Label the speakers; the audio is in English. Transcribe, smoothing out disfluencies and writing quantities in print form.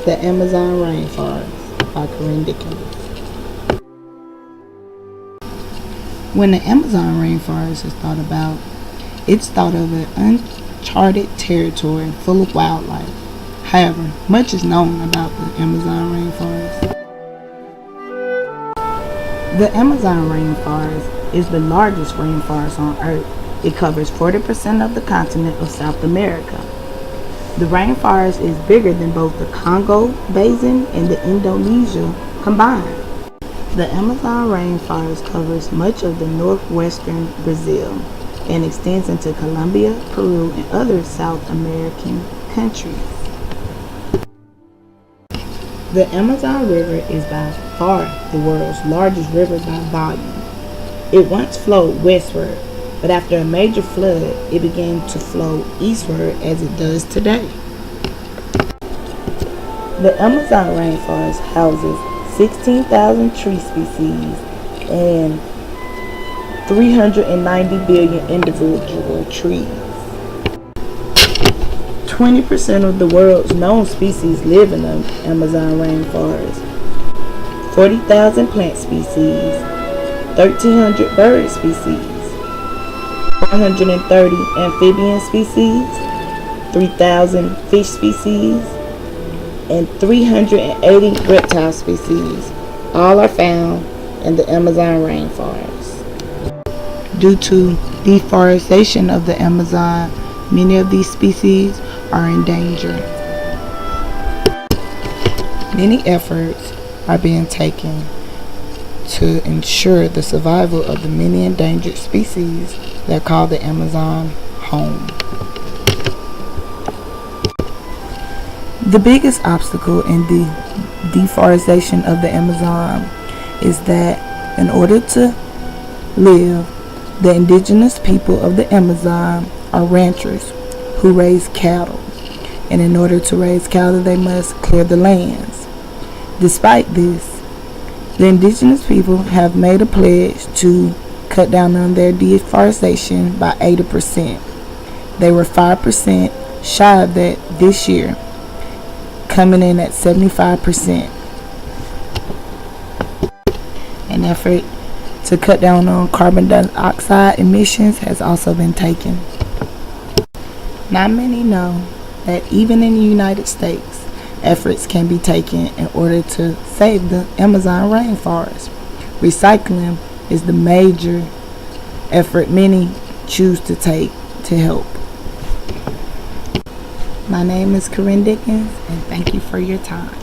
Speaker 1: The Amazon Rainforest by Corinne Dickens. When the Amazon rainforest is thought about, it's thought of an uncharted territory full of wildlife. However, much is known about the Amazon rainforest. The Amazon rainforest is the largest rainforest on Earth. It covers 40% of the continent of South America. The rainforest is bigger than both the Congo Basin and the Indonesia combined. The Amazon rainforest covers much of the northwestern Brazil and extends into Colombia, Peru, and other South American countries. The Amazon River is by far the world's largest river by volume. It once flowed westward, but after a major flood, it began to flow eastward as it does today. The Amazon rainforest houses 16,000 tree species and 390 billion individual trees. 20% of the world's known species live in the Amazon rainforest. 40,000 plant species, 1,300 bird species, 130 amphibian species, 3,000 fish species, and 380 reptile species. All are found in the Amazon rainforest. Due to deforestation of the Amazon, many of these species are in danger. Many efforts are being taken to ensure the survival of the many endangered species that call the Amazon home. The biggest obstacle in the deforestation of the Amazon is that in order to live, the indigenous people of the Amazon are ranchers who raise cattle, and in order to raise cattle they must clear the lands. Despite this, the indigenous people have made a pledge to cut down on their deforestation by 80%. They were 5% shy of that this year, coming in at 75%. An effort to cut down on carbon dioxide emissions has also been taken. Not many know that even in the United States, efforts can be taken in order to save the Amazon rainforest. Recycling is the major effort many choose to take to help. My name is Corinne Dickens, and thank you for your time.